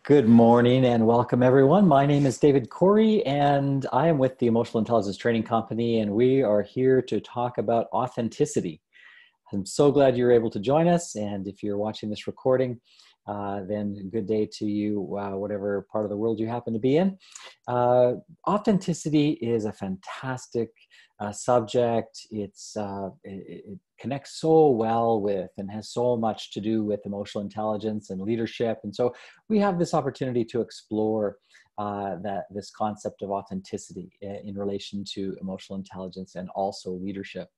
Good morning and welcome everyone. My name is David Cory and I am with the Emotional Intelligence Training Company, and we are here to talk about authenticity. I'm so glad you're able to join us, and if you're watching this recording, then good day to you, whatever part of the world you happen to be in. Authenticity is a fantastic subject. It connects so well with and has so much to do with emotional intelligence and leadership. And so we have this opportunity to explore this concept of authenticity in relation to emotional intelligence and also leadership.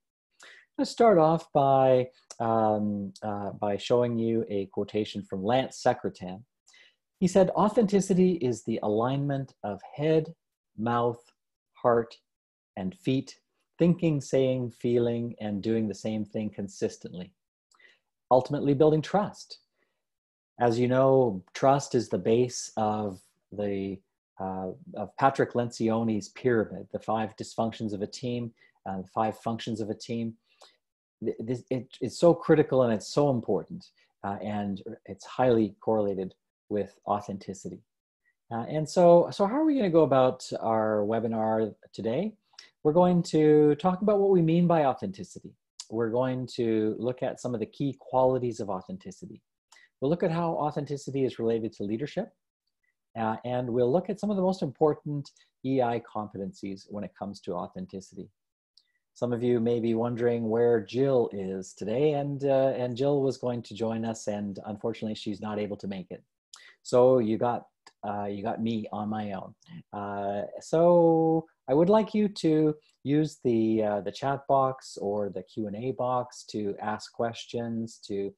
Let's start off by showing you a quotation from Lance Secretan. He said, "Authenticity is the alignment of head, mouth, heart, and feet, thinking, saying, feeling, and doing the same thing consistently, ultimately building trust." As you know, trust is the base of Patrick Lencioni's pyramid, the 5 dysfunctions of a team, the 5 functions of a team. It's so critical and it's so important, and it's highly correlated with authenticity. And so how are we going to go about our webinar today? We're going to talk about what we mean by authenticity. We're going to look at some of the key qualities of authenticity. We'll look at how authenticity is related to leadership, and we'll look at some of the most important EI competencies when it comes to authenticity. Some of you may be wondering where Jill is today, and Jill was going to join us, and unfortunately she's not able to make it. So you got me on my own. So I would like you to use the chat box or the Q&A box to ask questions, to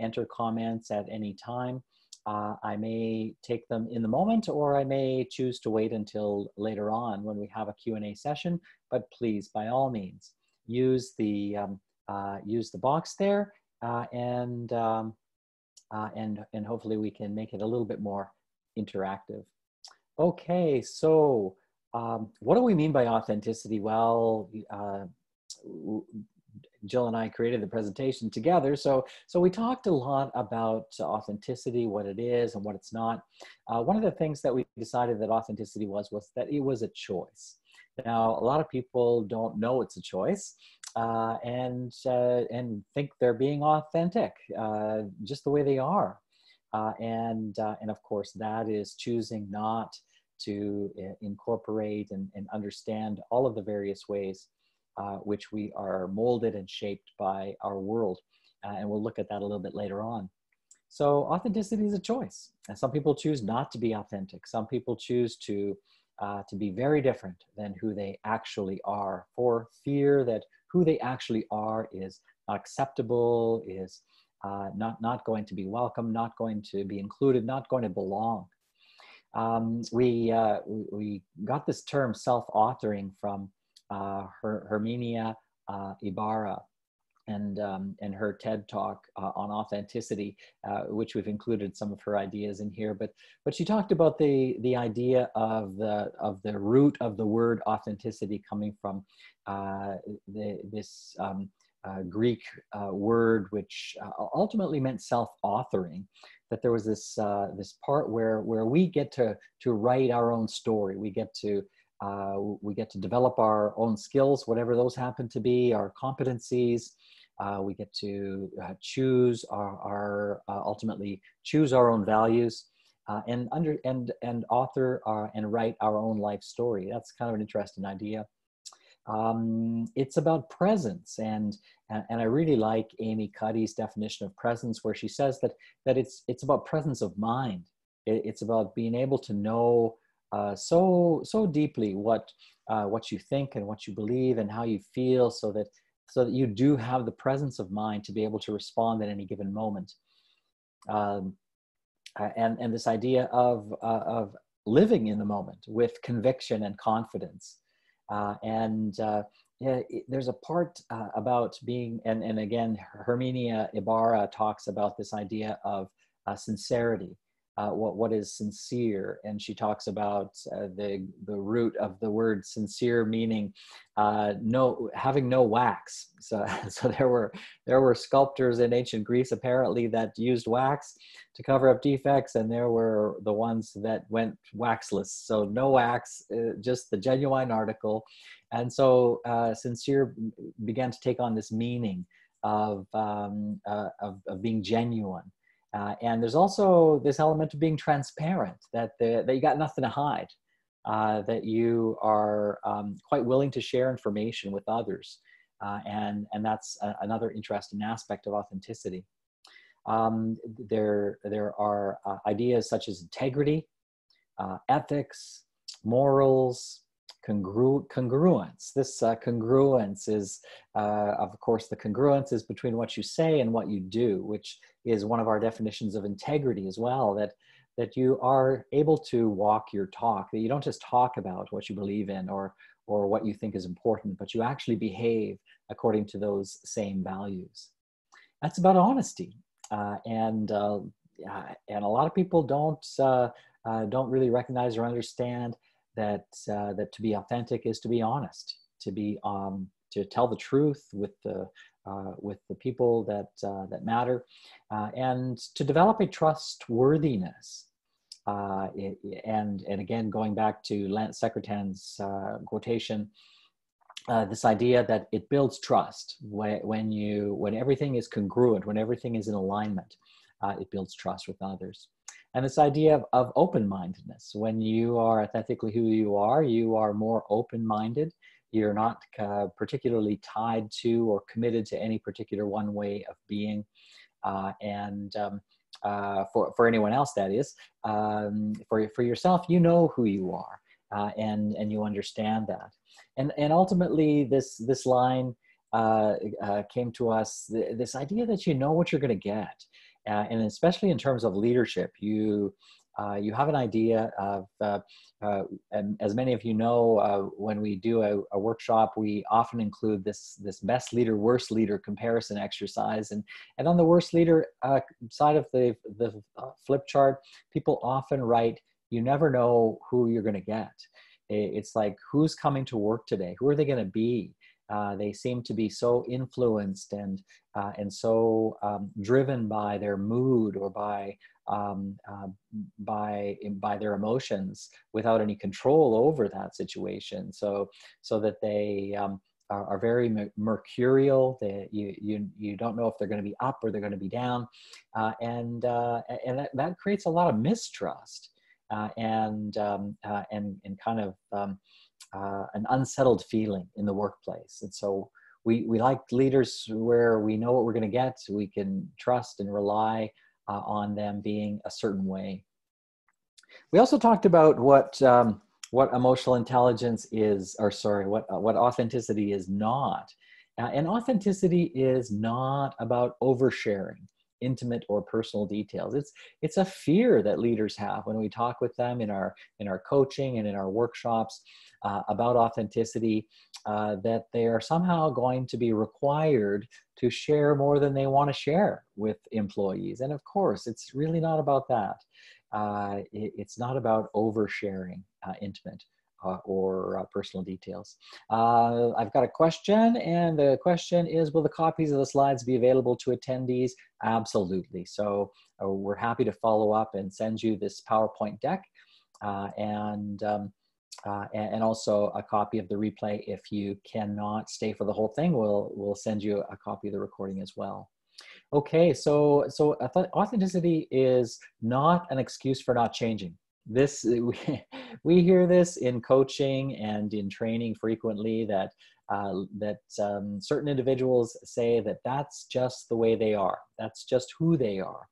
enter comments at any time. I may take them in the moment, or I may choose to wait until later on when we have a Q&A session. But please, by all means, use the box there, and hopefully we can make it a little bit more interactive. Okay, so what do we mean by authenticity? Well, Jill and I created the presentation together. So we talked a lot about authenticity, what it is and what it's not. One of the things that we decided that authenticity was that it was a choice. Now, a lot of people don't know it's a choice, and think they're being authentic just the way they are. And of course, that is choosing not to incorporate and understand all of the various ways which we are molded and shaped by our world. And we'll look at that a little bit later on. So authenticity is a choice. And some people choose not to be authentic. Some people choose to be very different than who they actually are, for fear that who they actually are is not acceptable, is not going to be welcome, not going to be included, not going to belong. We got this term self-authoring from Herminia Ibarra and her TED Talk on authenticity, which we've included some of her ideas in here. But she talked about the idea of the root of the word authenticity coming from this Greek word, which ultimately meant self-authoring. That there was this part where we get to write our own story. We get to develop our own skills, whatever those happen to be, our competencies. We get to choose ultimately choose our own values, and author and write our own life story. That's kind of an interesting idea. It's about presence, and I really like Amy Cuddy's definition of presence, where she says that it's about presence of mind. It's about being able to know so deeply what you think and what you believe and how you feel, so that you do have the presence of mind to be able to respond at any given moment. And this idea of living in the moment with conviction and confidence. Yeah, there's a part about being, and again, Herminia Ibarra talks about this idea of sincerity. what is sincere, and she talks about the root of the word sincere meaning having no wax. So so there were sculptors in ancient Greece apparently that used wax to cover up defects, and there were the ones that went waxless. So no wax, just the genuine article. And so sincere began to take on this meaning of being genuine. And there's also this element of being transparent, that you got nothing to hide, that you are quite willing to share information with others. And that's another interesting aspect of authenticity. There are ideas such as integrity, ethics, morals, congruence. This congruence is, of course, the congruence is between what you say and what you do, which is one of our definitions of integrity as well, that you are able to walk your talk, that you don't just talk about what you believe in or what you think is important, but you actually behave according to those same values. That's about honesty. And a lot of people don't really recognize or understand that to be authentic is to be honest, to tell the truth with the people that matter, and to develop a trustworthiness. And again, going back to Lance Secretan's quotation, this idea that it builds trust when everything is congruent, when everything is in alignment, it builds trust with others. And this idea of open-mindedness. When you are authentically who you are more open-minded. You're not particularly tied to or committed to any particular one way of being. For anyone else, that is. For yourself, you know who you are, and you understand that. And ultimately, this line came to us, this idea that you know what you're going to get. And especially in terms of leadership, you have an idea of, and as many of you know, when we do a workshop, we often include this best leader, worst leader comparison exercise. And on the worst leader side of the flip chart, people often write, you never know who you're going to get. It's like, who's coming to work today? Who are they going to be? They seem to be so influenced and so driven by their mood or by their emotions without any control over that situation. So that they are very mercurial. You don't know if they're going to be up or they're going to be down, and that creates a lot of mistrust and kind of an unsettled feeling in the workplace. And so we like leaders where we know what we're going to get. So we can trust and rely on them being a certain way. We also talked about what emotional intelligence is, or sorry, what authenticity is not. And authenticity is not about oversharing intimate or personal details. It's a fear that leaders have when we talk with them in our coaching and in our workshops about authenticity, that they are somehow going to be required to share more than they want to share with employees. And of course, it's really not about that. It's not about oversharing intimate or personal details. I've got a question, and the question is, will the copies of the slides be available to attendees? Absolutely. So we're happy to follow up and send you this PowerPoint deck, and also a copy of the replay. If you cannot stay for the whole thing, we'll send you a copy of the recording as well. Okay, so authenticity is not an excuse for not changing. We hear this in coaching and in training frequently, that certain individuals say that that's just the way they are. That's just who they are,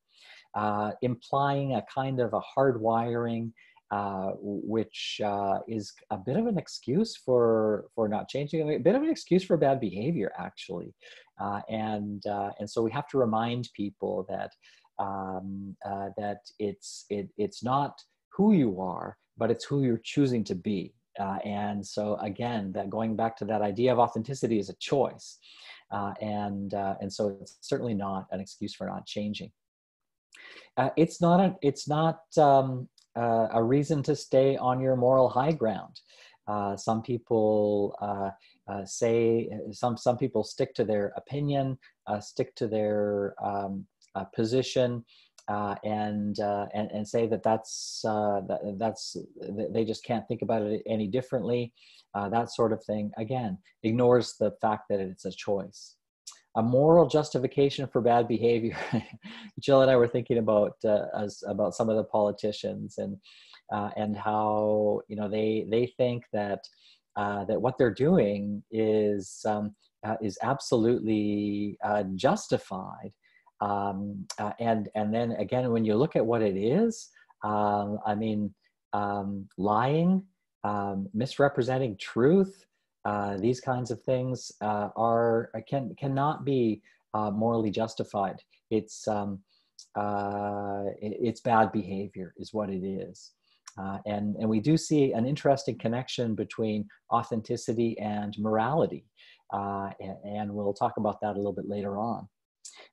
implying a kind of a hardwiring, which is a bit of an excuse for not changing, a bit of an excuse for bad behavior, actually. And so we have to remind people that that it's not who you are, but it's who you're choosing to be. And so again, that going back to that idea of authenticity is a choice. And so it's certainly not an excuse for not changing. It's not a reason to stay on your moral high ground. Some people say some people stick to their opinion, stick to their position, and say that that's they just can't think about it any differently. That sort of thing again ignores the fact that it's a choice. A moral justification for bad behavior. Jill and I were thinking about about some of the politicians and how they think that that what they're doing is absolutely justified. And then again, when you look at what it is, I mean, lying, misrepresenting truth. These kinds of things cannot be morally justified. It's bad behavior, is what it is, and we do see an interesting connection between authenticity and morality, and we'll talk about that a little bit later on.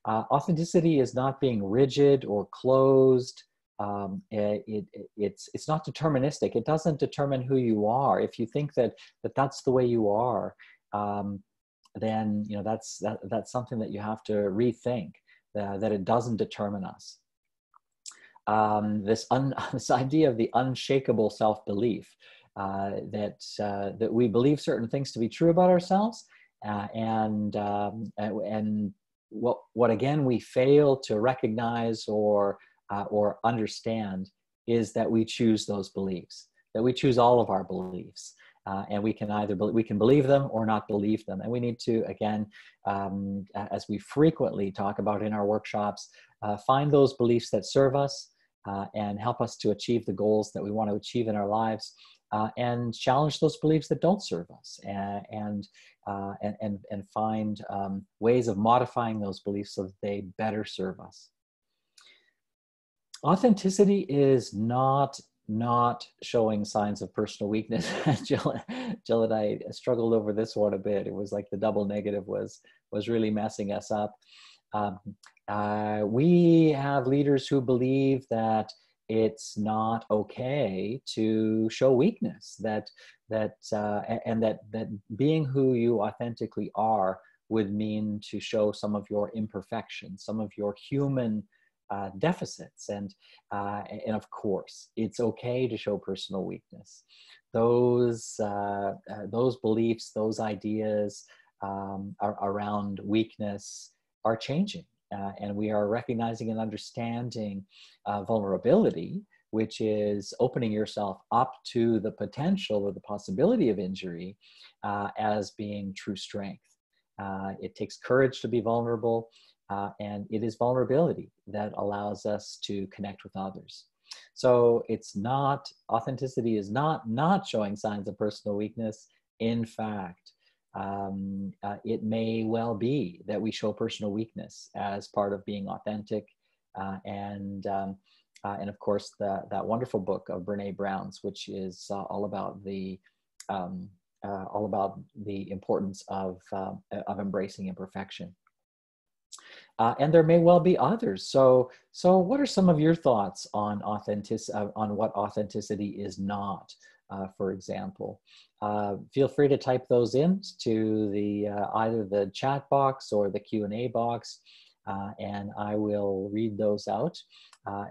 Authenticity is not being rigid or closed. It's not deterministic. It doesn't determine who you are. If you think that's the way you are, then that's something that you have to rethink. That it doesn't determine us. This idea of the unshakable self-belief, that we believe certain things to be true about ourselves, and what again we fail to recognize or understand is that we choose those beliefs, that we choose all of our beliefs, and we can believe them or not believe them. And we need to, again, as we frequently talk about in our workshops, find those beliefs that serve us and help us to achieve the goals that we want to achieve in our lives, and challenge those beliefs that don't serve us, and find ways of modifying those beliefs so that they better serve us. Authenticity is not showing signs of personal weakness. Jill and I struggled over this one a bit. It was like the double negative was really messing us up. We have leaders who believe that it's not okay to show weakness, and that being who you authentically are would mean to show some of your imperfections, some of your human deficits, and of course, it's okay to show personal weakness. Those beliefs, those ideas around weakness are changing, and we are recognizing and understanding vulnerability, which is opening yourself up to the potential or the possibility of injury, as being true strength. It takes courage to be vulnerable. And it is vulnerability that allows us to connect with others. So authenticity is not showing signs of personal weakness. In fact, it may well be that we show personal weakness as part of being authentic, and of course that wonderful book of Brene Brown's, which is all about the importance of embracing imperfection. And there may well be others. So what are some of your thoughts on what authenticity is not, for example? Feel free to type those in to either the chat box or the Q&A box, and I will read those out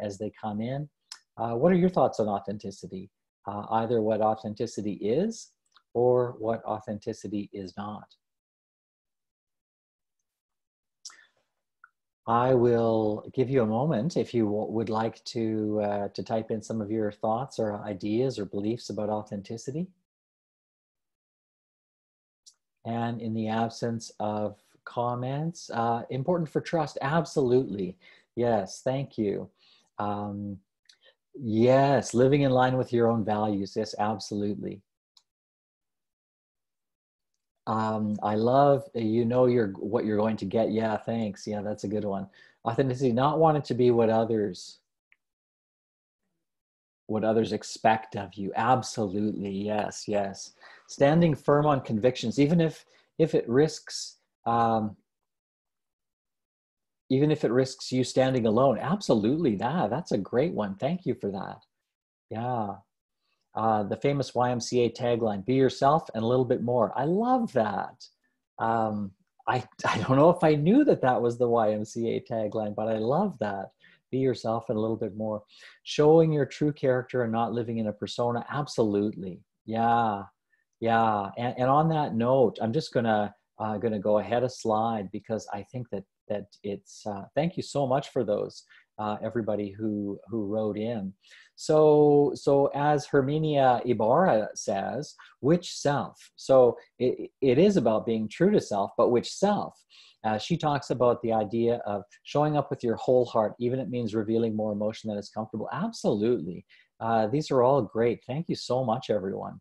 as they come in. What are your thoughts on authenticity? Either what authenticity is or what authenticity is not. I will give you a moment if you would like to type in some of your thoughts or ideas or beliefs about authenticity. And in the absence of comments, important for trust, absolutely. Yes, thank you. Yes, living in line with your own values. Yes, absolutely. I love, what you're going to get. Yeah, thanks. Yeah, that's a good one. Authenticity, not wanting to be what others expect of you. Absolutely. Yes, yes. Standing firm on convictions, even if it risks Even if it risks you standing alone. Absolutely. That's a great one. Thank you for that. Yeah. The famous YMCA tagline, be yourself and a little bit more. I love that. Um, I don't know if I knew that that was the YMCA tagline, but I love that. Be yourself and a little bit more. Showing your true character and not living in a persona. Absolutely. Yeah. Yeah. And on that note, I'm just gonna go ahead a slide because I think that it's, thank you so much for those, everybody who wrote in. So as Herminia Ibarra says, which self? So it is about being true to self, but which self? She talks about the idea of showing up with your whole heart, even if it means revealing more emotion than is comfortable. Absolutely. These are all great. Thank you so much, everyone.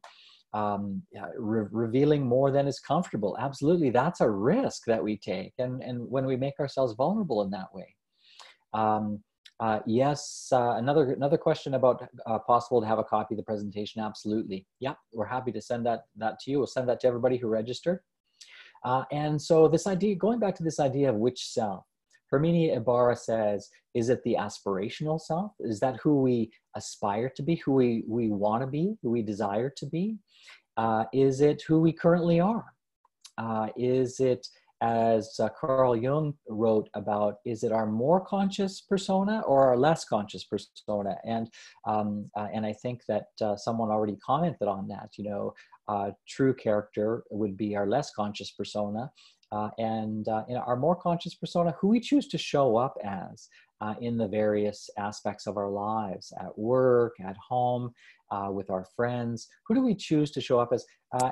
Yeah, revealing more than is comfortable. Absolutely. That's a risk that we take. And when we make ourselves vulnerable in that way. Yes, another question about possible to have a copy of the presentation. Absolutely. Yep, we're happy to send that to you. We'll send that to everybody who registered. And so this idea, going back to this idea of which self, Herminia Ibarra says, is it the aspirational self? Is that who we aspire to be, who we want to be, who we desire to be? Is it who we currently are? Is it, as Carl Jung wrote about, is it our more conscious persona or our less conscious persona? And I think that someone already commented on that. You know, true character would be our less conscious persona, and you know, our more conscious persona, who we choose to show up as in the various aspects of our lives, at work, at home, with our friends. Who do we choose to show up as?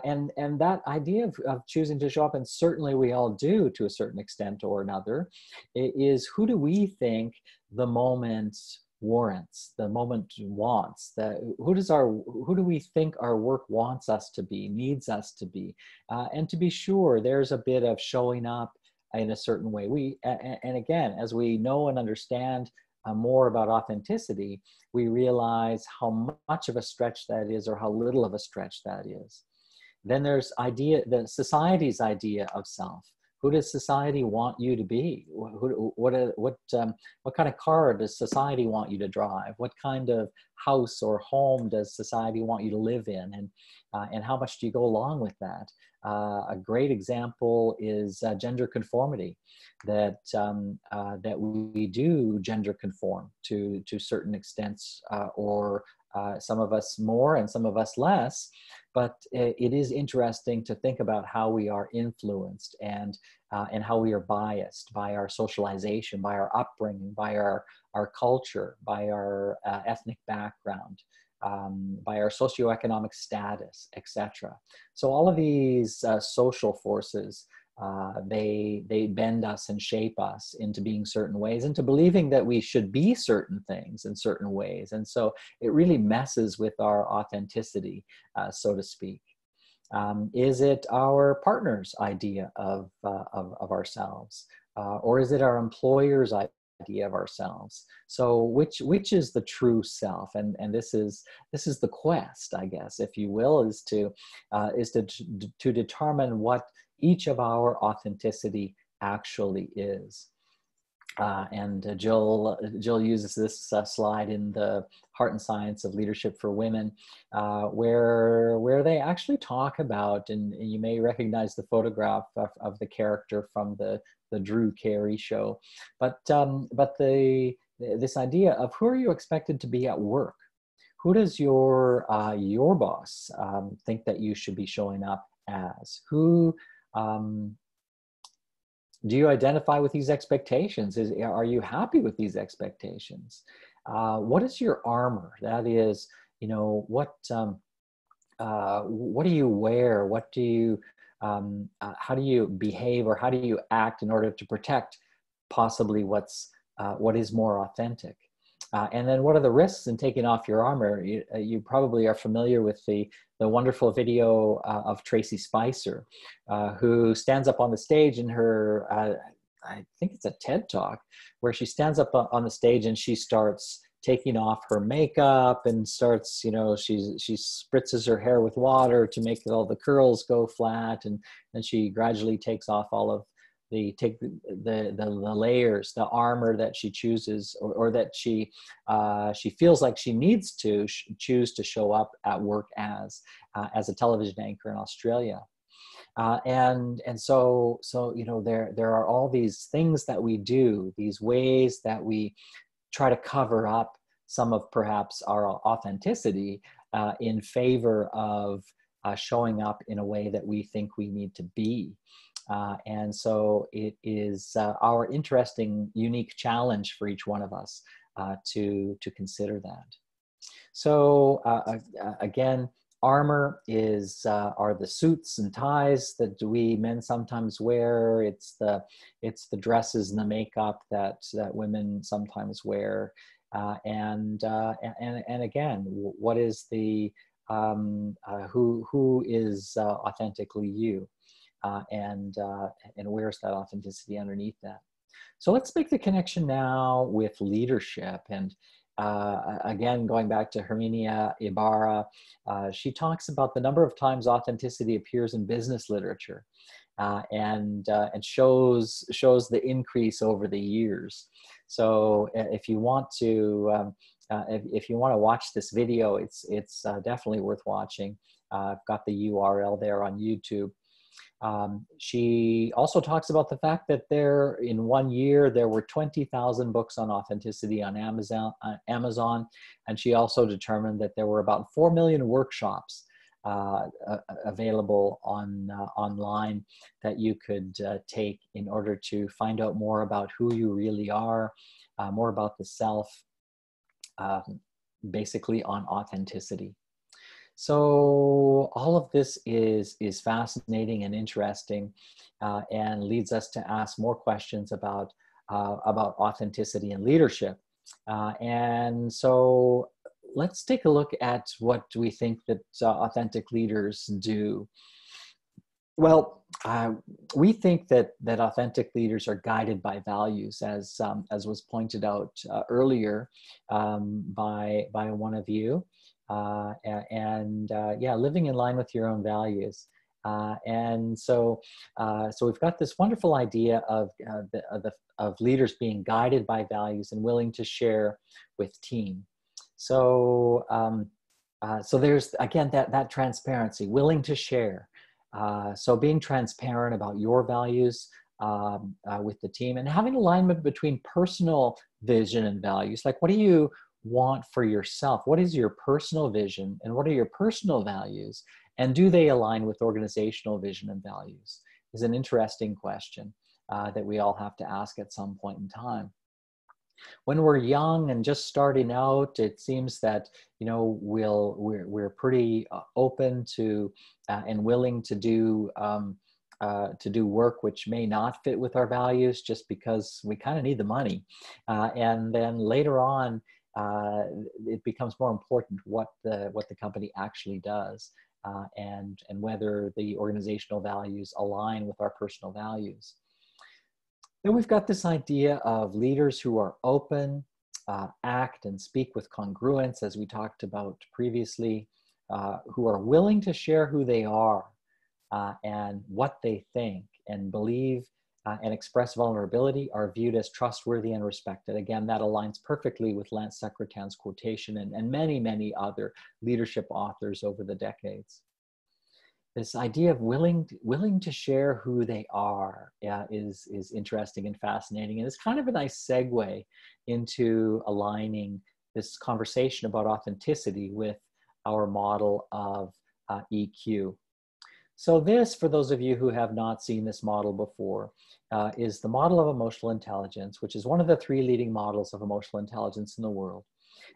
And that idea of choosing to show up, and certainly we all do to a certain extent or another, is who do we think the moment warrants, the moment wants, who do we think our work wants us to be, needs us to be? And to be sure, there's a bit of showing up in a certain way. And again, as we know and understand more about authenticity, we realize how much of a stretch that is or how little of a stretch that is. Then there's the society's idea of self. Who does society want you to be? What kind of car does society want you to drive? What kind of house or home does society want you to live in? And how much do you go along with that? A great example is gender conformity. That we do gender conform to certain extents, or some of us more and some of us less. But it is interesting to think about how we are influenced and how we are biased by our socialization, by our upbringing, by our culture, by our ethnic background, by our socioeconomic status, etc. So all of these social forces, they bend us and shape us into being certain ways, into believing that we should be certain things in certain ways. And so it really messes with our authenticity, so to speak. Is it our partner's idea of ourselves? Or is it our employer's idea of ourselves? So which is the true self? And this is the quest, I guess, if you will, is to determine what each of our authenticity actually is. And Jill uses this slide in the Heart and Science of Leadership for Women, where they actually talk about, and you may recognize the photograph of the character from the Drew Carey show, but this idea of who are you expected to be at work? Who does your boss think that you should be showing up as? Who do you identify with these expectations? Are you happy with these expectations? What is your armor? That is, you know, what do you wear? What do you, how do you behave, or how do you act in order to protect possibly what is more authentic? And then what are the risks in taking off your armor? You probably are familiar with the wonderful video of Tracy Spicer, who stands up on the stage in her, I think it's a TED Talk, where she stands up on the stage and she starts taking off her makeup and starts, you know, she spritzes her hair with water to make all the curls go flat, and then she gradually takes off all of take the layers, the armor that she chooses, or that she feels like she needs to choose to show up at work as a television anchor in Australia. And so you know, there are all these things that we do, these ways that we try to cover up some of perhaps our authenticity in favor of showing up in a way that we think we need to be. And so it is our interesting, unique challenge for each one of us to consider that. So again, armor are the suits and ties that we men sometimes wear. It's the dresses and the makeup that women sometimes wear. And again, what is the who is authentically you, and where's that authenticity underneath that? So let's make the connection now with leadership. And again, going back to Herminia Ibarra, she talks about the number of times authenticity appears in business literature, and shows the increase over the years. So if you want to if you want to watch this video, it's definitely worth watching. I've got the URL there on YouTube. She also talks about the fact that in 1 year, there were 20,000 books on authenticity on Amazon. And she also determined that there were about 4 million workshops available online that you could take in order to find out more about who you really are, more about the self, basically on authenticity. So all of this is fascinating and interesting, and leads us to ask more questions about authenticity and leadership. And so let's take a look at what we think that authentic leaders do. Well, we think that authentic leaders are guided by values, as was pointed out earlier by one of you. Yeah, living in line with your own values. And so we've got this wonderful idea of leaders being guided by values and willing to share with team. So so there's, again, that transparency, willing to share. So being transparent about your values with the team, and having alignment between personal vision and values. Like, what do you want for yourself? What is your personal vision, and what are your personal values? And do they align with organizational vision and values? Is an interesting question that we all have to ask at some point in time. When we're young and just starting out, it seems that, you know, we're pretty open to and willing to do work which may not fit with our values, just because we kind of need the money. And then later on, it becomes more important what the company actually does, and whether the organizational values align with our personal values. Then we've got this idea of leaders who are open, act and speak with congruence, as we talked about previously, who are willing to share who they are and what they think and believe, and express vulnerability, are viewed as trustworthy and respected. Again, that aligns perfectly with Lance Secretan's quotation and many, many other leadership authors over the decades. This idea of willing to share who they are is interesting and fascinating. And it's kind of a nice segue into aligning this conversation about authenticity with our model of EQ. So this, for those of you who have not seen this model before, is the model of emotional intelligence, which is one of the 3 leading models of emotional intelligence in the world.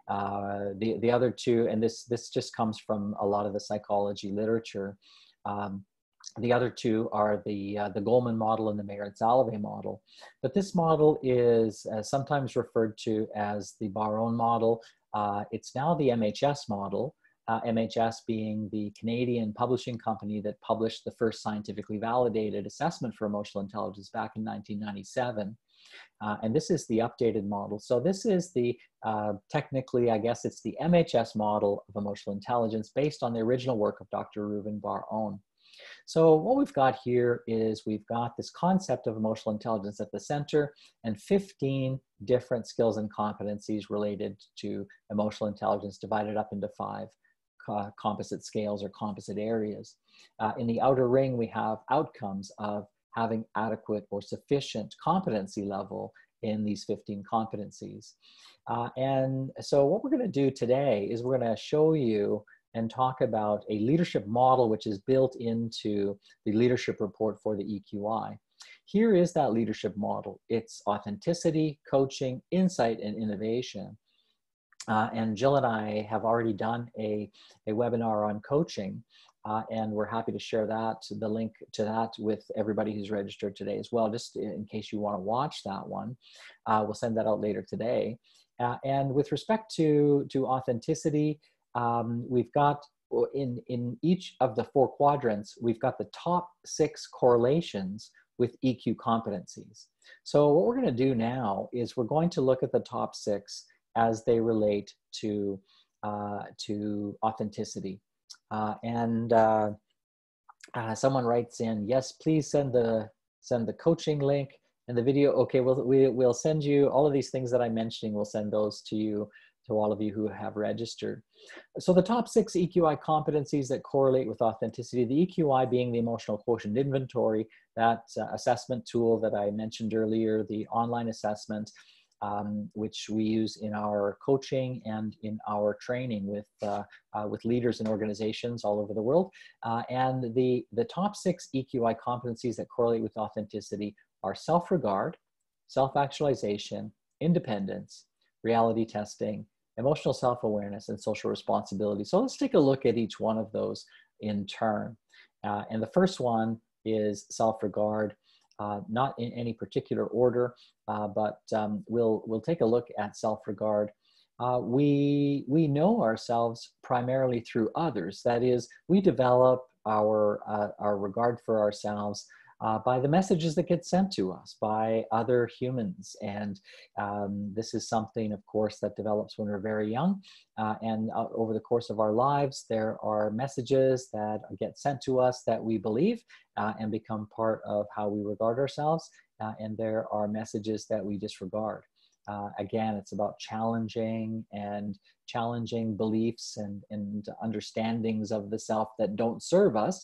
The other two, and this just comes from a lot of the psychology literature. The other two are the Goleman model and the Mayer-Salovey model. But this model is sometimes referred to as the Baron model. It's now the MHS model, MHS being the Canadian publishing company that published the first scientifically validated assessment for emotional intelligence back in 1997. And this is the updated model. So this is the, technically, I guess it's the MHS model of emotional intelligence based on the original work of Dr. Reuven Bar-On. So what we've got here is we've got this concept of emotional intelligence at the center and 15 different skills and competencies related to emotional intelligence divided up into 5 composite scales or composite areas. In the outer ring, we have outcomes of having adequate or sufficient competency level in these 15 competencies. And so what we're going to do today is we're going to show you and talk about a leadership model which is built into the leadership report for the EQI. Here is that leadership model. It's authenticity, coaching, insight, and innovation. And Jill and I have already done a webinar on coaching, and we're happy to share that, the link to that with everybody who's registered today as well, just in case you want to watch that one. We'll send that out later today. And with respect to authenticity, we've got in each of the 4 quadrants, we've got the top 6 correlations with EQ competencies. So what we're going to do now is we're going to look at the top 6 as they relate to authenticity. Someone writes in, yes, please send the coaching link and the video. Okay, we'll send you all of these things that I'm mentioning. We'll send those to you, to all of you who have registered. So the top 6 EQI competencies that correlate with authenticity, the EQI being the emotional quotient inventory, that assessment tool that I mentioned earlier, the online assessment, which we use in our coaching and in our training with leaders and organizations all over the world. And the top 6 EQI competencies that correlate with authenticity are self-regard, self-actualization, independence, reality testing, emotional self-awareness, and social responsibility. So let's take a look at each one of those in turn. And the first one is self-regard. Not in any particular order, but we'll take a look at self-regard. We know ourselves primarily through others. That is, we develop our regard for ourselves by the messages that get sent to us by other humans. And this is something, of course, that develops when we're very young. And over the course of our lives, there are messages that get sent to us that we believe and become part of how we regard ourselves. And there are messages that we disregard. Again, it's about challenging beliefs and understandings of the self that don't serve us,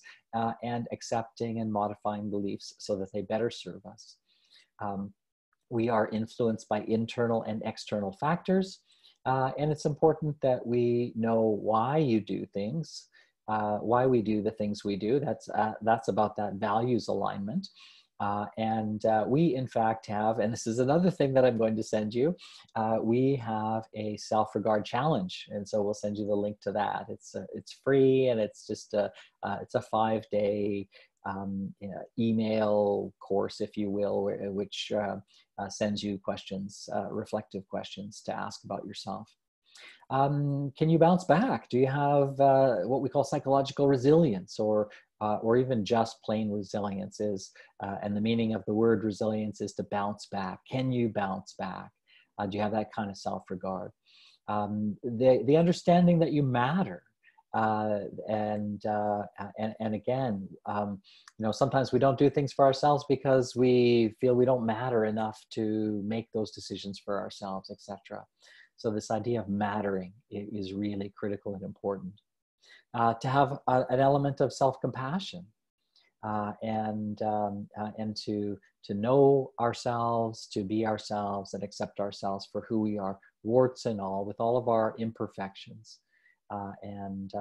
and accepting and modifying beliefs so that they better serve us. We are influenced by internal and external factors, and it's important that we know why you do things, why we do the things we do. That's about that values alignment. We in fact have, and this is another thing that I'm going to send you, we have a self-regard challenge. And so we'll send you the link to that. It's free, and it's just it's a 5-day email course, if you will, which sends you questions, reflective questions to ask about yourself. Can you bounce back? Do you have what we call psychological resilience, or even just plain resilience is, and the meaning of the word resilience is to bounce back. Can you bounce back? Do you have that kind of self-regard? The understanding that you matter. And again, sometimes we don't do things for ourselves because we feel we don't matter enough to make those decisions for ourselves, etc. So this idea of mattering is really critical and important. To have an element of self-compassion, and to know ourselves, to be ourselves, and accept ourselves for who we are, warts and all, with all of our imperfections, and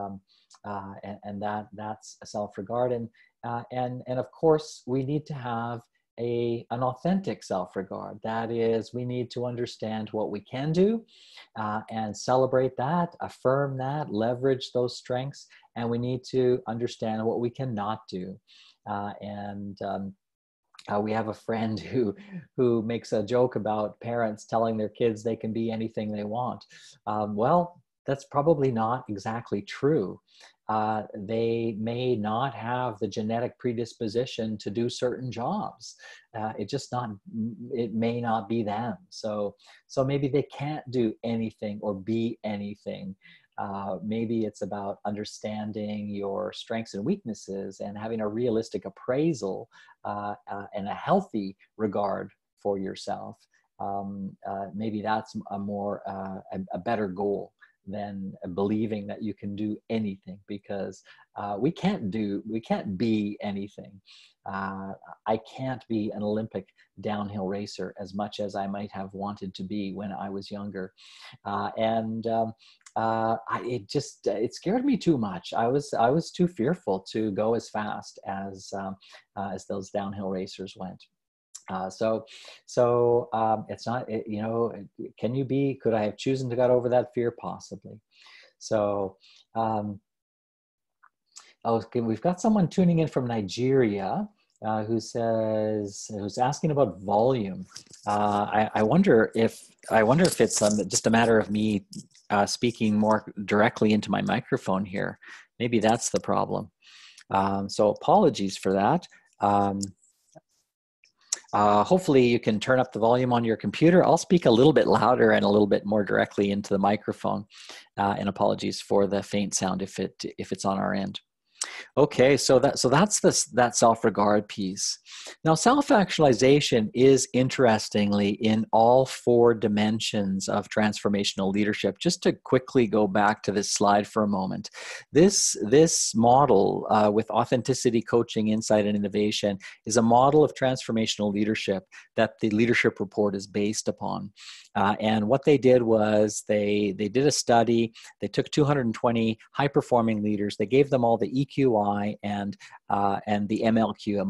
that's self-regard, and of course we need to have an authentic self-regard. That is, we need to understand what we can do, and celebrate that, affirm that, leverage those strengths, and we need to understand what we cannot do. We have a friend who makes a joke about parents telling their kids they can be anything they want. Well, that's probably not exactly true. They may not have the genetic predisposition to do certain jobs. It may not be them. So maybe they can't do anything or be anything. Maybe it's about understanding your strengths and weaknesses and having a realistic appraisal and a healthy regard for yourself. Maybe that's a better goal than believing that you can do anything, because we can't be anything. I can't be an Olympic downhill racer as much as I might have wanted to be when I was younger. It scared me too much. I was too fearful to go as fast as those downhill racers went. It's not, could I have chosen to got over that fear? Possibly. So, okay, we've got someone tuning in from Nigeria who's asking about volume. I wonder if it's just a matter of me speaking more directly into my microphone here. Maybe that's the problem. So apologies for that. Hopefully you can turn up the volume on your computer. I'll speak a little bit louder and a little bit more directly into the microphone. And apologies for the faint sound if it's on our end. Okay, so that's that self-regard piece. Now, self-actualization is, interestingly, in all 4 dimensions of transformational leadership. Just to quickly go back to this slide for a moment, this model with authenticity, coaching, insight, and innovation is a model of transformational leadership that the leadership report is based upon. And what they did was they did a study. They took 220 high-performing leaders. They gave them all the EQI and the MLQ, a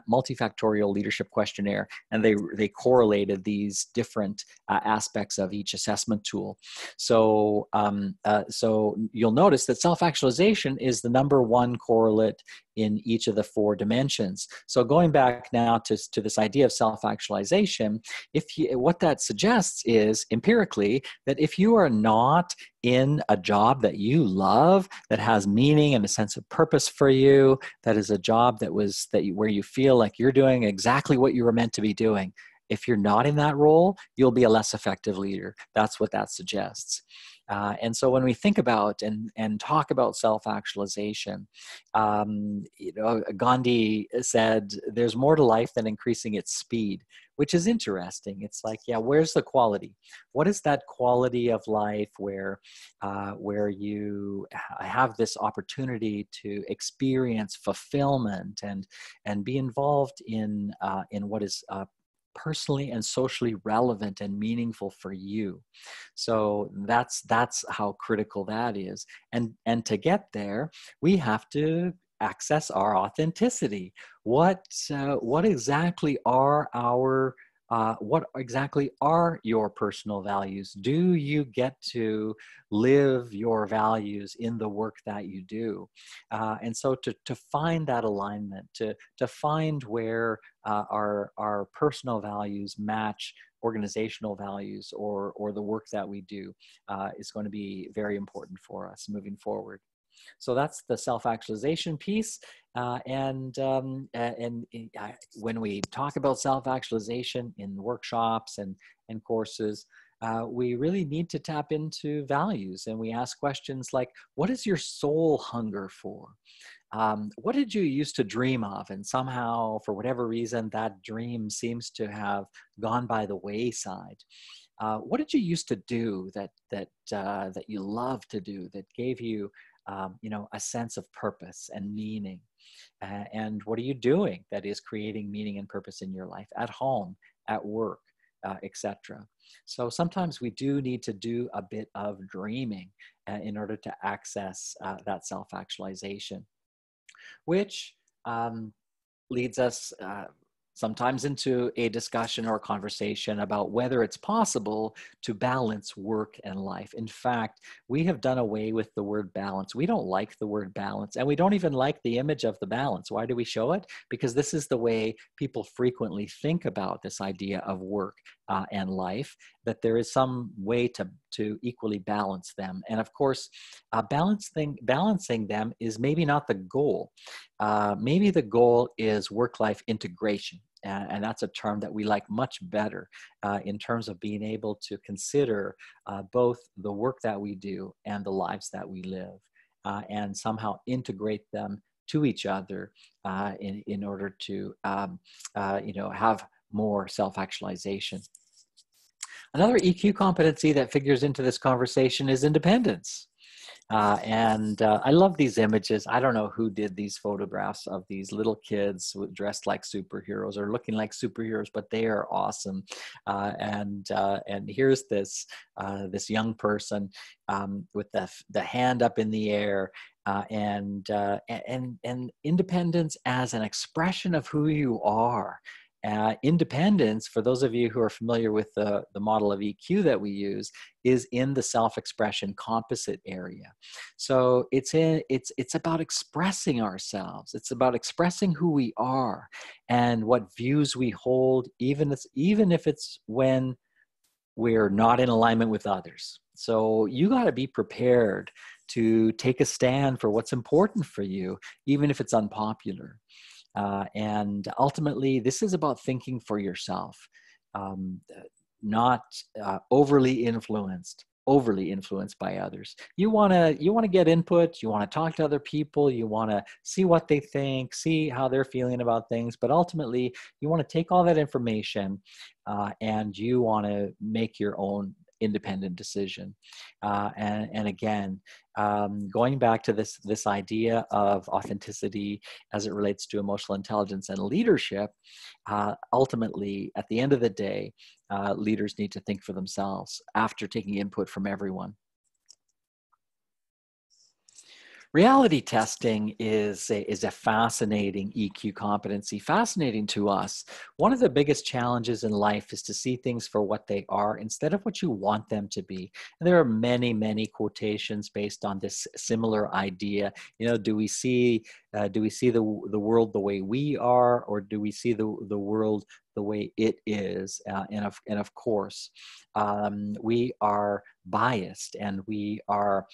multifactorial leadership questionnaire, and they correlated these different aspects of each assessment tool. So you'll notice that self-actualization is the #1 correlate in each of the 4 dimensions. So going back now to this idea of self-actualization, what that suggests is empirically that if you are not in a job that you love, that has meaning and a sense of purpose for you, that is a job where you feel like you're doing exactly what you were meant to be doing, if you're not in that role, you'll be a less effective leader. That's what that suggests. And so when we think about and talk about self-actualization, Gandhi said, there's more to life than increasing its speed, which is interesting. It's like, yeah, where's the quality? What is that quality of life where you have this opportunity to experience fulfillment and be involved in what is personally and socially relevant and meaningful for you. So that's how critical that is. And to get there, we have to access our authenticity. What exactly are your personal values? Do you get to live your values in the work that you do? And so to find that alignment, to find where our personal values match organizational values or the work that we do is going to be very important for us moving forward. So that's the self-actualization piece. And when we talk about self-actualization in workshops and courses, we really need to tap into values. And we ask questions like, what is your soul hunger for? What did you used to dream of? And somehow, for whatever reason, that dream seems to have gone by the wayside. What did you used to do that you love to do, that gave you a sense of purpose and meaning? And what are you doing that is creating meaning and purpose in your life, at home, at work, etc.? So sometimes we do need to do a bit of dreaming in order to access that self-actualization, which leads us sometimes into a discussion or conversation about whether it's possible to balance work and life. In fact, we have done away with the word balance. We don't like the word balance, and we don't even like the image of the balance. Why do we show it? Because this is the way people frequently think about this idea of work and life, that there is some way to equally balance them. And of course, balancing them is maybe not the goal. Maybe the goal is work-life integration. and that's a term that we like much better in terms of being able to consider both the work that we do and the lives that we live, and somehow integrate them to each other in order to have more self-actualization. Another EQ competency that figures into this conversation is independence. And I love these images. I don't know who did these photographs of these little kids dressed like superheroes or looking like superheroes, but they are awesome. And here's this young person with the hand up in the air, and independence as an expression of who you are. Independence, for those of you who are familiar with the model of EQ that we use, is in the self-expression composite area. So it's about expressing ourselves. It's about expressing who we are and what views we hold, even if it's when we're not in alignment with others. So you got to be prepared to take a stand for what's important for you, even if it's unpopular. And ultimately, this is about thinking for yourself, not overly influenced by others. You want to get input. You want to talk to other people. You want to see what they think, see how they're feeling about things. But ultimately, you want to take all that information and you want to make your own independent decision. And again, going back to this idea of authenticity as it relates to emotional intelligence and leadership, ultimately, at the end of the day, leaders need to think for themselves after taking input from everyone. Reality testing is a fascinating EQ competency, fascinating to us. One of the biggest challenges in life is to see things for what they are instead of what you want them to be. And there are many, many quotations based on this similar idea. Do we see the world the way we are, or do we see the world the way it is? And of course, we are biased and we are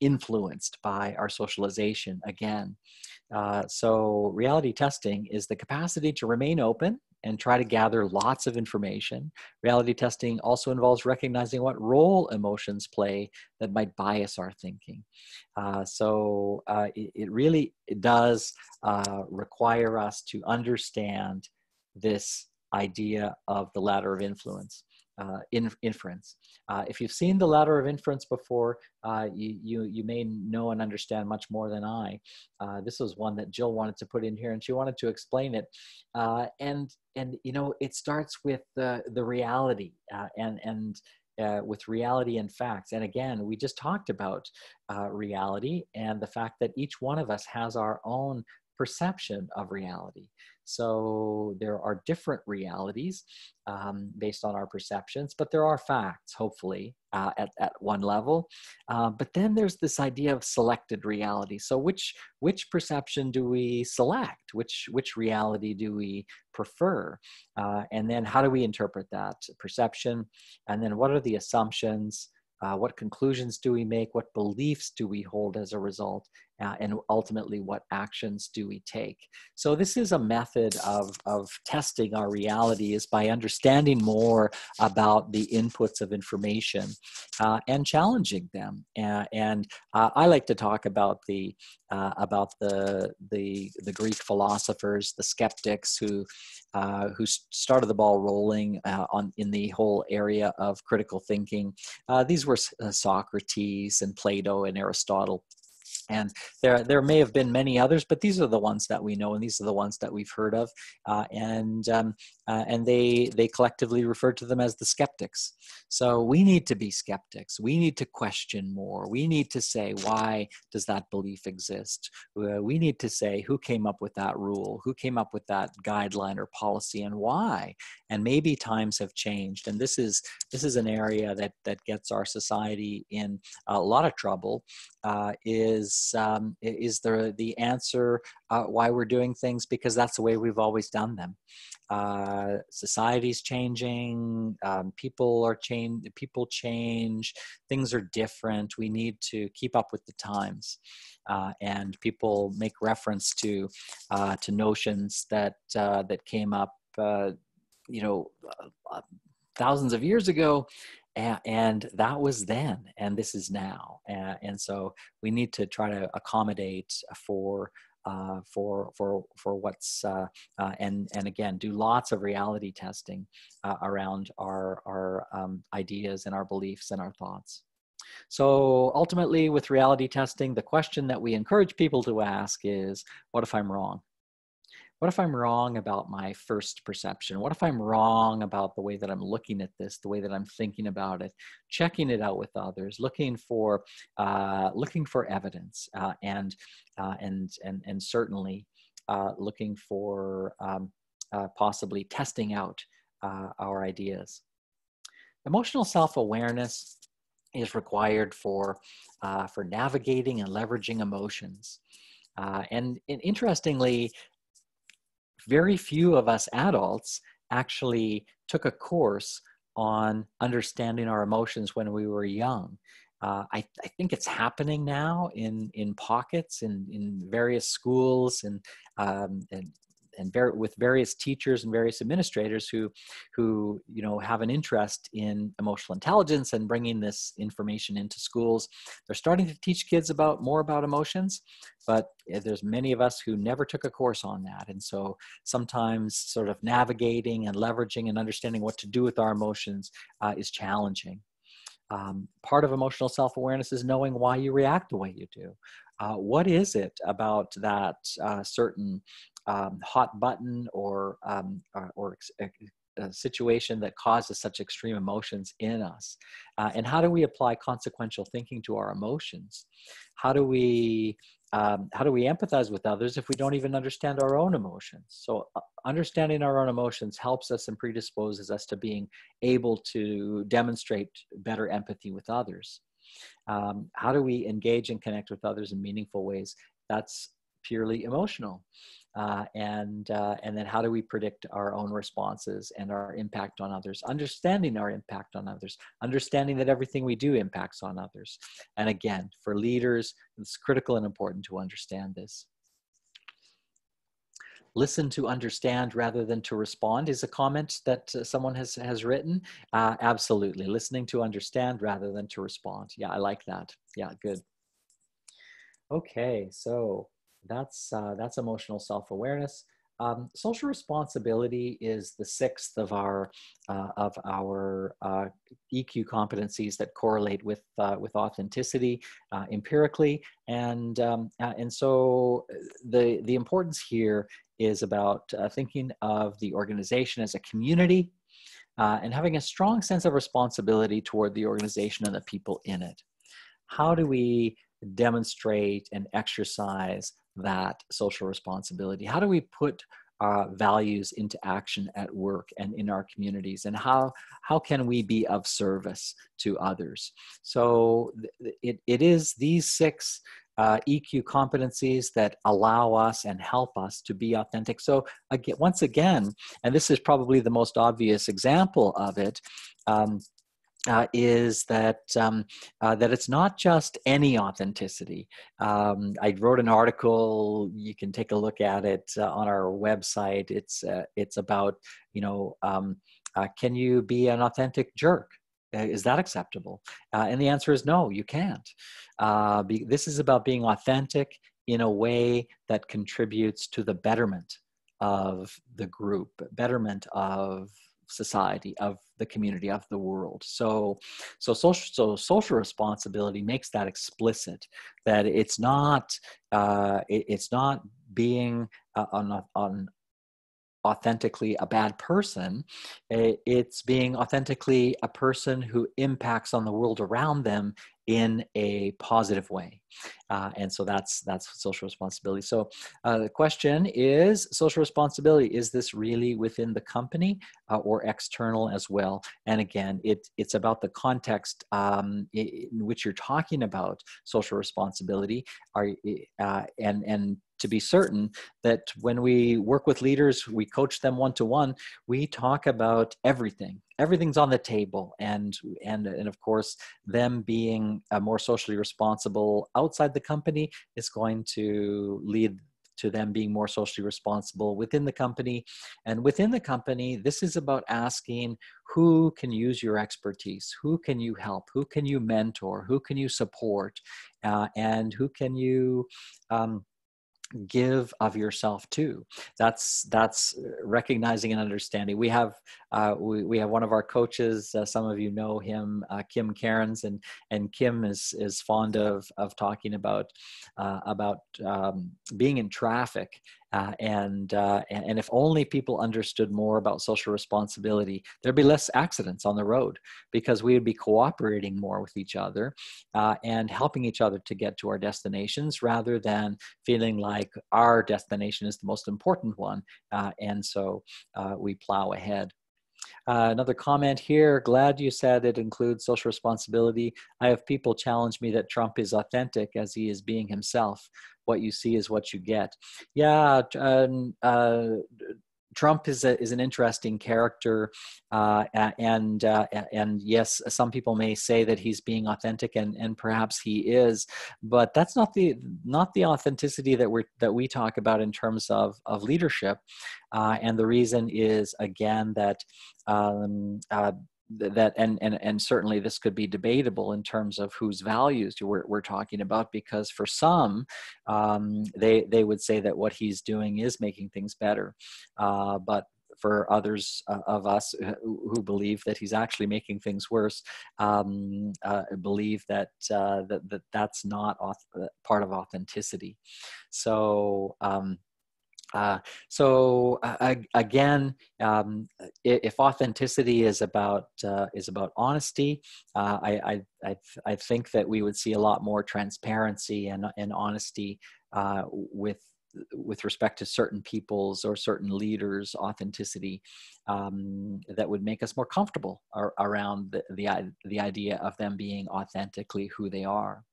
influenced by our socialization again. So reality testing is the capacity to remain open and try to gather lots of information. Reality testing also involves recognizing what role emotions play that might bias our thinking. It really does require us to understand this idea of the ladder of influence. Inference. If you've seen the ladder of inference before, you may know and understand much more than I. This was one that Jill wanted to put in here, and she wanted to explain it. And it starts with the reality and with reality and facts. And again, we just talked about reality and the fact that each one of us has our own perception of reality. So there are different realities based on our perceptions, but there are facts, hopefully, at one level. But then there's this idea of selected reality. So which perception do we select? Which reality do we prefer? And then how do we interpret that perception? And then what are the assumptions? What conclusions do we make? What beliefs do we hold as a result? And ultimately, what actions do we take? So this is a method of testing our reality, is by understanding more about the inputs of information and challenging them. And I like to talk about the Greek philosophers, the skeptics who started the ball rolling in the whole area of critical thinking. These were Socrates and Plato and Aristotle. And there may have been many others, but these are the ones that we know, and these are the ones that we've heard of. And they collectively refer to them as the skeptics. So we need to be skeptics. We need to question more. We need to say, why does that belief exist? We need to say, who came up with that rule? Who came up with that guideline or policy, and why? And maybe times have changed. And this is an area that gets our society in a lot of trouble. Is the answer why we're doing things because that's the way we've always done them. Society's changing, people change, things are different. We need to keep up with the times. And people make reference to notions that came up you know, thousands of years ago, and that was then, and this is now, and so we need to try to accommodate for what's and again do lots of reality testing around our ideas and our beliefs and our thoughts. So ultimately, with reality testing, the question that we encourage people to ask is, what if I'm wrong? What if I'm wrong about my first perception? What if I'm wrong about the way that I'm looking at this, the way that I'm thinking about it, checking it out with others, looking for evidence, and certainly looking for possibly testing out our ideas. Emotional self-awareness is required for navigating and leveraging emotions, and interestingly, very few of us adults actually took a course on understanding our emotions when we were young. I think it's happening now in pockets in various schools and with various teachers and various administrators who have an interest in emotional intelligence and bringing this information into schools. They're starting to teach kids more about emotions, but there's many of us who never took a course on that. And so sometimes sort of navigating and leveraging and understanding what to do with our emotions is challenging. Part of emotional self-awareness is knowing why you react the way you do. What is it about that certain hot button or a situation that causes such extreme emotions in us? And how do we apply consequential thinking to our emotions? How do we empathize with others if we don't even understand our own emotions? So understanding our own emotions helps us and predisposes us to being able to demonstrate better empathy with others. How do we engage and connect with others in meaningful ways? That's purely emotional. And then how do we predict our own responses and our impact on others? Understanding our impact on others, understanding that everything we do impacts on others. And again, for leaders, it's critical and important to understand this. Listen to understand rather than to respond is a comment that someone has written. Absolutely, listening to understand rather than to respond. Yeah, I like that. Yeah, good. Okay, so that's emotional self-awareness. Social responsibility is the sixth of our EQ competencies that correlate with authenticity empirically, and so the importance here is about thinking of the organization as a community and having a strong sense of responsibility toward the organization and the people in it. How do we demonstrate and exercise that social responsibility? How do we put values into action at work and in our communities? And how can we be of service to others? So it is these six EQ competencies that allow us and help us to be authentic. So again, once again, and this is probably the most obvious example of it, is that that it's not just any authenticity. I wrote an article. You can take a look at it on our website. It's about can you be an authentic jerk? Is that acceptable? And the answer is no, you can't. This is about being authentic in a way that contributes to the betterment of the group, betterment of society, of the community, of the world. So social responsibility makes that explicit, that it's not being on authentically a bad person. It's being authentically a person who impacts on the world around them in a positive way. And so that's social responsibility. So the question is, social responsibility, is this really within the company or external as well? And again, it's about the context in which you're talking about social responsibility. And to be certain that when we work with leaders, we coach them one-to-one, we talk about everything. Everything's on the table, and of course, them being more socially responsible outside the company is going to lead to them being more socially responsible within the company. And within the company, this is about asking who can use your expertise, who can you help, who can you mentor, who can you support, and who can you give of yourself to. That's recognizing and understanding. We have one of our coaches, some of you know him, Kim Cairns, and Kim is fond of talking about being in traffic. And if only people understood more about social responsibility, there'd be less accidents on the road, because we would be cooperating more with each other and helping each other to get to our destinations, rather than feeling like our destination is the most important one. And so we plow ahead. Another comment here, glad you said it includes social responsibility. I have people challenge me that Trump is authentic as he is being himself. What you see is what you get. Yeah, Trump is an interesting character, and yes, some people may say that he's being authentic, and perhaps he is, but that's not the authenticity that we talk about in terms of leadership, and the reason is, again, that and certainly this could be debatable in terms of whose values we're talking about, because for some, they would say that what he's doing is making things better, but for others of us who believe that he's actually making things worse, believe that that's not part of authenticity. So. Again, if authenticity is about honesty, I think that we would see a lot more transparency and honesty with respect to certain people's or certain leaders' authenticity, that would make us more comfortable around the idea of them being authentically who they are.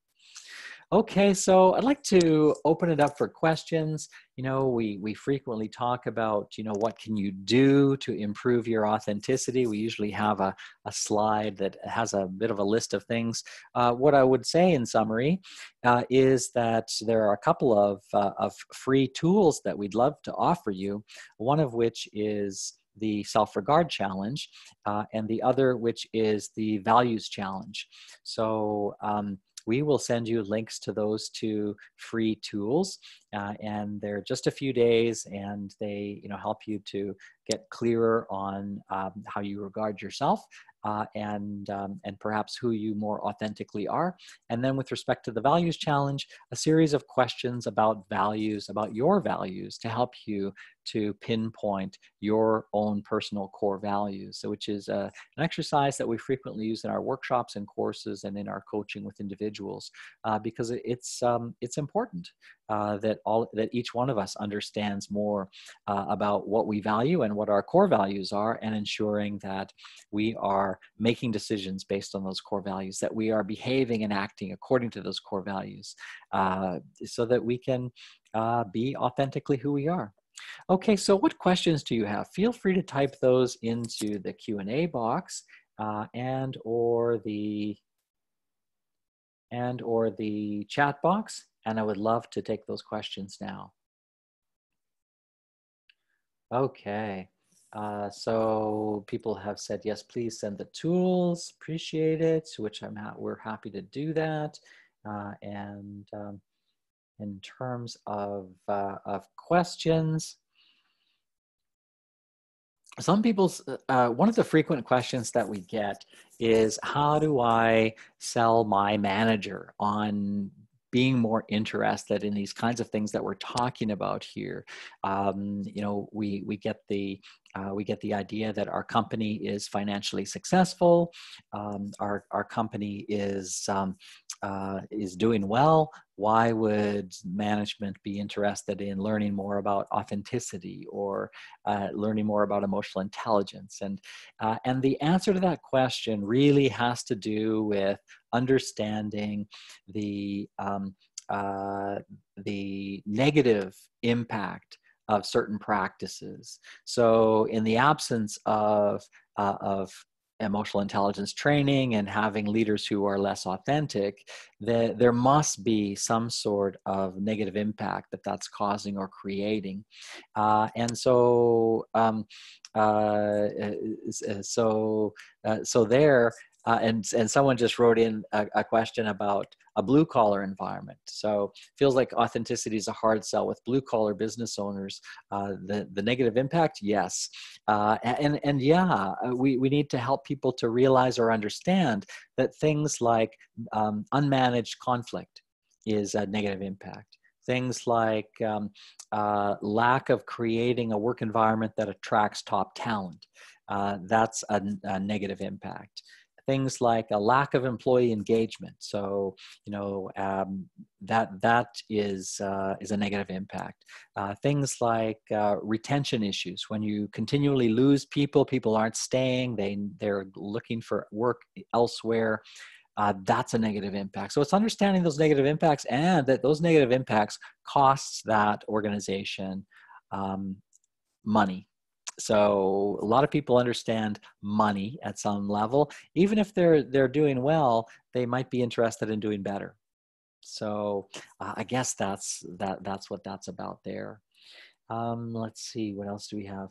Okay, so I'd like to open it up for questions. You know, we frequently talk about, you know, what can you do to improve your authenticity? We usually have a slide that has a bit of a list of things. What I would say in summary is that there are a couple of free tools that we'd love to offer you, one of which is the self-regard challenge, and the other which is the values challenge. So we will send you links to those two free tools, and they're just a few days, and they, you know, help you to get clearer on how you regard yourself, and perhaps who you more authentically are. And then with respect to the values challenge, a series of questions about values, about your values, to help you to pinpoint your own personal core values, so which is an exercise that we frequently use in our workshops and courses and in our coaching with individuals, because it's important that each one of us understands more about what we value and what our core values are, and ensuring that we are making decisions based on those core values, that we are behaving and acting according to those core values, so that we can be authentically who we are. Okay, so what questions do you have? Feel free to type those into the Q&A box and or the chat box, and I would love to take those questions now. Okay, so people have said, yes, please send the tools, appreciate it, which we're happy to do that. And in terms of questions, some people's, one of the frequent questions that we get is, how do I sell my manager on being more interested in these kinds of things that we're talking about here? You know, we get the idea that our company is financially successful, our company is doing well. Why would management be interested in learning more about authenticity or learning more about emotional intelligence? And the answer to that question really has to do with understanding the negative impact of certain practices. So in the absence of emotional intelligence training and having leaders who are less authentic, there must be some sort of negative impact that that's causing or creating. And so, so there, and someone just wrote in a question about a blue collar environment. So feels like authenticity is a hard sell with blue collar business owners. The negative impact, yes, and yeah, we need to help people to realize or understand that things like unmanaged conflict is a negative impact. Things like lack of creating a work environment that attracts top talent, that's a negative impact. Things like a lack of employee engagement, so that is a negative impact. Things like retention issues, when you continually lose people, people aren't staying, they're looking for work elsewhere. That's a negative impact. So it's understanding those negative impacts, and that those negative impacts costs that organization money. So a lot of people understand money at some level. Even if they're doing well, they might be interested in doing better. So I guess that's what that's about there. Let's see, what else do we have?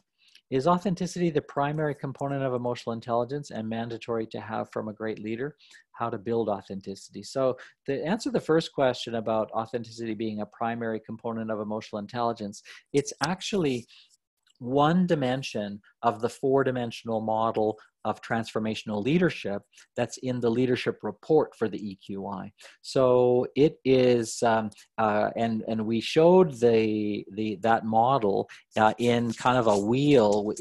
Is authenticity the primary component of emotional intelligence and mandatory to have from a great leader? How to build authenticity. So to answer the first question about authenticity being a primary component of emotional intelligence, it's actually one dimension of the four-dimensional model of transformational leadership that's in the leadership report for the EQI. So it is, and we showed that model in kind of a wheel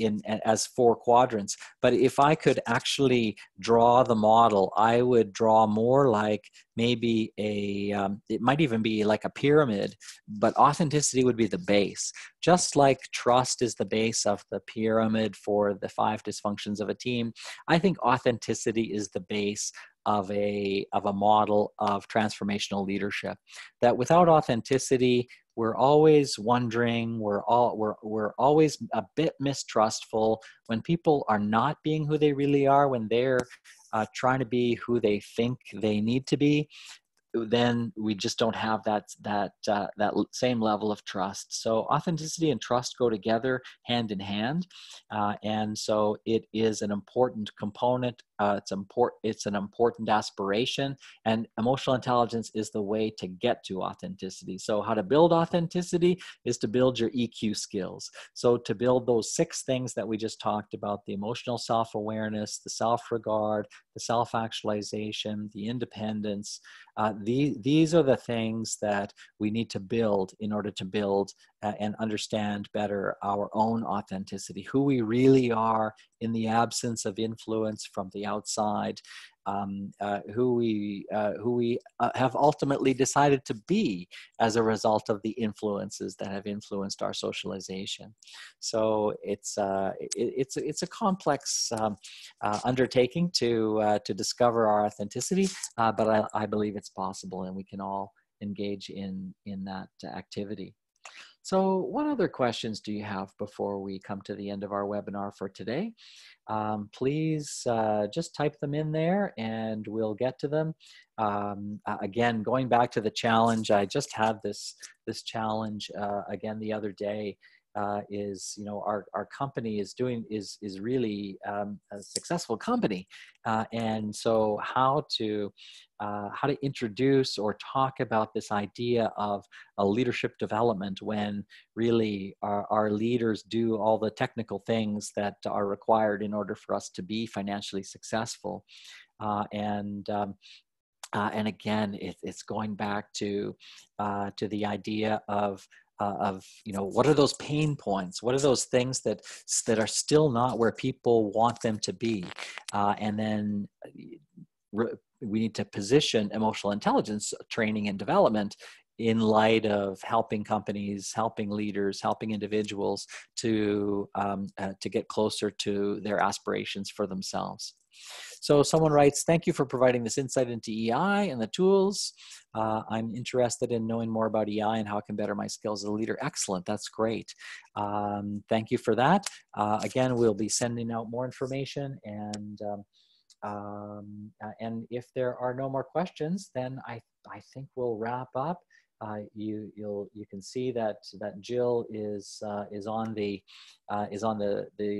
as four quadrants. But if I could actually draw the model, I would draw more like maybe it might even be like a pyramid, but authenticity would be the base. Just like trust is the base of the pyramid for the 5 dysfunctions of a team, I think authenticity is the base of a model of transformational leadership. That without authenticity, we're always wondering, we're always a bit mistrustful when people are not being who they really are, when they're trying to be who they think they need to be. Then we just don't have that same level of trust. So authenticity and trust go together hand in hand, and so it is an important component. It's an important aspiration, and emotional intelligence is the way to get to authenticity. So how to build authenticity is to build your EQ skills. So to build those 6 things that we just talked about: the emotional self-awareness, the self-regard, the self-actualization, the independence. These are the things that we need to build in order to build and understand better our own authenticity, who we really are in the absence of influence from the outside, who we have ultimately decided to be as a result of the influences that have influenced our socialization. So it's a complex undertaking to discover our authenticity, but I believe it's possible, and we can all engage in that activity. So what other questions do you have before we come to the end of our webinar for today? Please just type them in there and we'll get to them. Again, going back to the challenge, I just had this challenge again the other day. Is our company is really a successful company, and so how to introduce or talk about this idea of a leadership development when really our leaders do all the technical things that are required in order for us to be financially successful, and again, it's going back to the idea of what are those pain points? What are those things that are still not where people want them to be? And then we need to position emotional intelligence training and development in light of helping companies, helping leaders, helping individuals to get closer to their aspirations for themselves. So someone writes, thank you for providing this insight into EI and the tools. I'm interested in knowing more about EI and how I can better my skills as a leader. Excellent, that's great. Thank you for that. Again, we'll be sending out more information, and if there are no more questions, then I think we'll wrap up. You can see that Jill is on the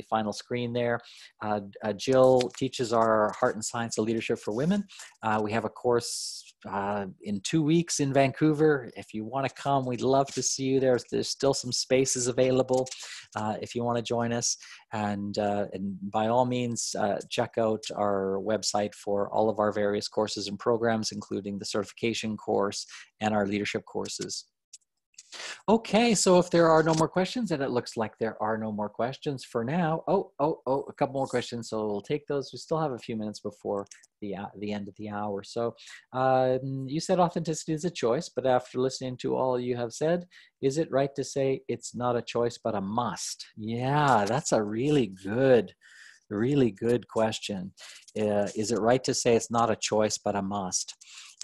final screen there. Jill teaches our Heart and Science of Leadership for Women. We have a course in 2 weeks in Vancouver. If you want to come, we'd love to see you there. There's still some spaces available if you want to join us. And by all means, check out our website for all of our various courses and programs, including the certification course and our leadership courses. Okay, so if there are no more questions, and it looks like there are no more questions for now. Oh, a couple more questions, so we'll take those. We still have a few minutes before the end of the hour. So you said authenticity is a choice, but after listening to all you have said, is it right to say it's not a choice, but a must? Yeah, that's a really good question. Is it right to say it's not a choice, but a must?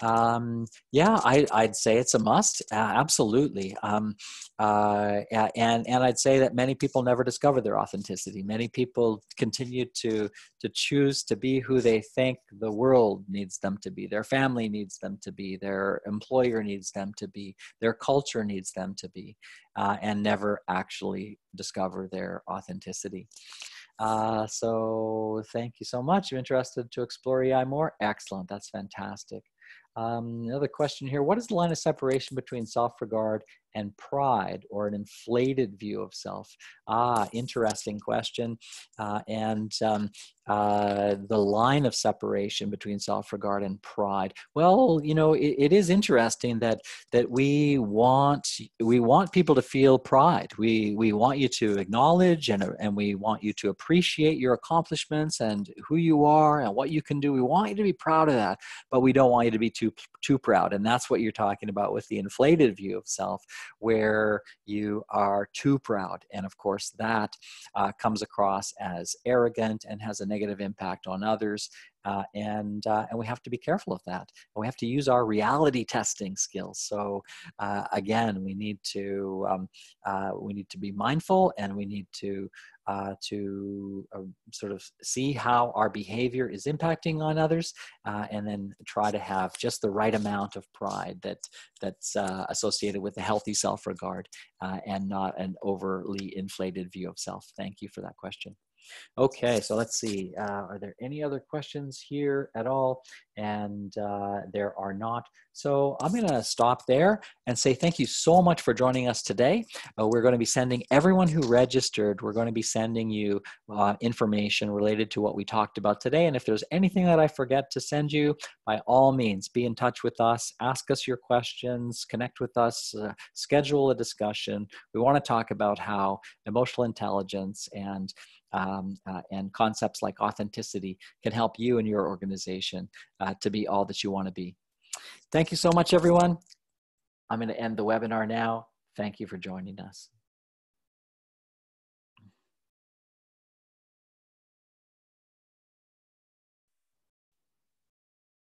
Yeah, I'd say it's a must. Absolutely. And I'd say that many people never discover their authenticity. Many people continue to choose to be who they think the world needs them to be, their family needs them to be, their employer needs them to be, their culture needs them to be, and never actually discover their authenticity. So thank you so much. You're interested to explore EI more? Excellent. That's fantastic. Another question here. What is the line of separation between self-regard and pride, or an inflated view of self? Interesting question. The line of separation between self-regard and pride. Well, you know, it is interesting that we want people to feel pride. We want you to acknowledge and we want you to appreciate your accomplishments and who you are and what you can do. We want you to be proud of that, but we don't want you to be too proud. And that's what you're talking about with the inflated view of self, where you are too proud. And of course, that comes across as arrogant and has a negative impact on others. And we have to be careful of that. And we have to use our reality testing skills. So again, we need to be mindful, and we need to sort of see how our behavior is impacting on others, and then try to have just the right amount of pride that's associated with a healthy self-regard, and not an overly inflated view of self. Thank you for that question. Okay, so let's see. Are there any other questions here at all? And there are not. So I'm going to stop there and say thank you so much for joining us today. We're going to be sending everyone who registered, we're going to be sending you information related to what we talked about today. And if there's anything that I forget to send you, by all means, be in touch with us, ask us your questions, connect with us, schedule a discussion. We want to talk about how emotional intelligence and concepts like authenticity can help you and your organization to be all that you want to be. Thank you so much, everyone. I'm going to end the webinar now. Thank you for joining us.